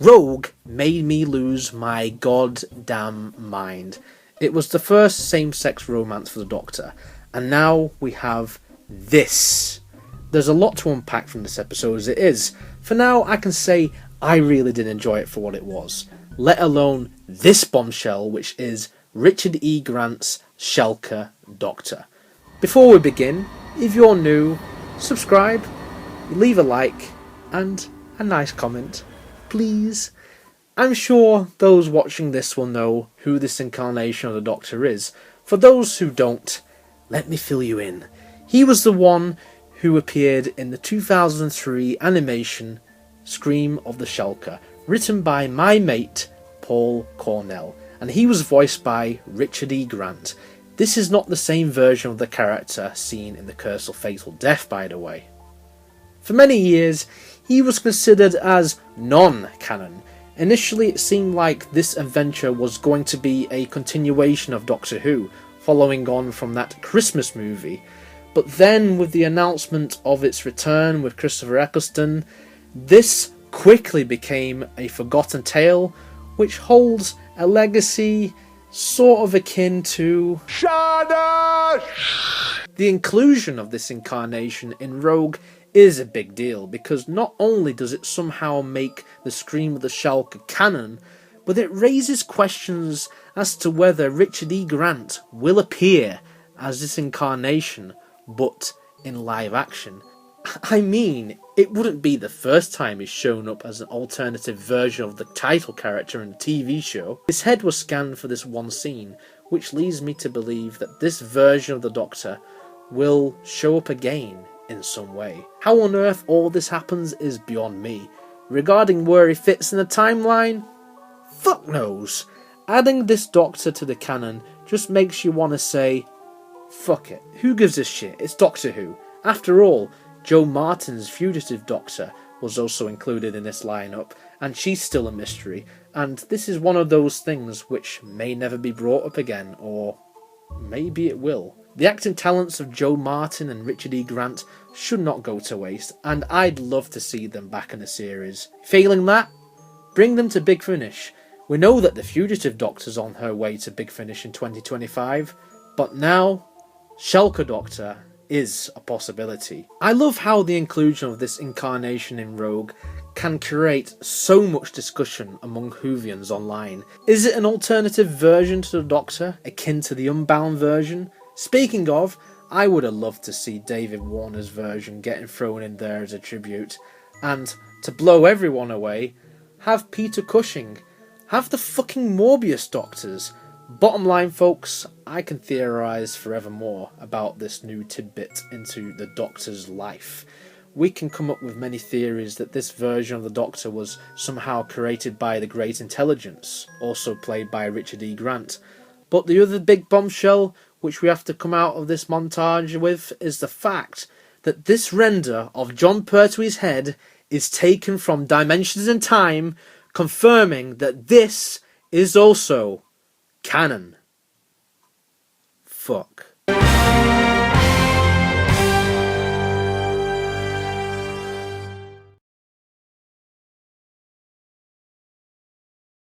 Rogue made me lose my goddamn mind. It was the first same-sex romance for the Doctor, and now we have this. There's a lot to unpack from this episode as it is. For now, I can say I really did enjoy it for what it was, let alone this bombshell, which is Richard E. Grant's Shalka Doctor. Before we begin, if you're new, subscribe, leave a like, and a nice comment, please. I'm sure those watching this will know who this incarnation of the Doctor is. For those who don't, let me fill you in. He was the one who appeared in the 2003 animation Scream of the Shalka, written by my mate Paul Cornell, and he was voiced by Richard E. Grant. This is not the same version of the character seen in The Curse of Fatal Death, by the way. For many years, he was considered as non-canon. Initially, it seemed like this adventure was going to be a continuation of Doctor Who, following on from that Christmas movie. But then, with the announcement of its return with Christopher Eccleston, this quickly became a forgotten tale, which holds a legacy sort of akin to Shada! The inclusion of this incarnation in Rogue is a big deal, because not only does it somehow make the Scream of the Shalka canon, but it raises questions as to whether Richard E. Grant will appear as this incarnation, but in live action. I mean, it wouldn't be the first time he's shown up as an alternative version of the title character in the TV show. His head was scanned for this one scene, which leads me to believe that this version of the Doctor will show up again in some way. How on earth all this happens is beyond me. Regarding where he fits in the timeline, fuck knows. Adding this Doctor to the canon just makes you want to say, fuck it, who gives a shit, it's Doctor Who. After all, Jo Martin's fugitive Doctor was also included in this lineup, and she's still a mystery, and this is one of those things which may never be brought up again, or maybe it will. The acting talents of Jo Martin and Richard E. Grant should not go to waste, and I'd love to see them back in the series. Failing that, bring them to Big Finish. We know that the fugitive Doctor's on her way to Big Finish in 2025, but now, Shalka Doctor is a possibility. I love how the inclusion of this incarnation in Rogue can create so much discussion among Whovians online. Is it an alternative version to the Doctor, akin to the Unbound version? Speaking of, I would have loved to see David Warner's version getting thrown in there as a tribute, and to blow everyone away, have Peter Cushing, have the fucking Morbius Doctors. Bottom line, folks, I can theorise forevermore about this new tidbit into the Doctor's life. We can come up with many theories that this version of the Doctor was somehow created by the Great Intelligence, also played by Richard E. Grant. But the other big bombshell, which we have to come out of this montage with, is the fact that this render of Jon Pertwee's head is taken from Dimensions in Time, confirming that this is also canon. Fuck.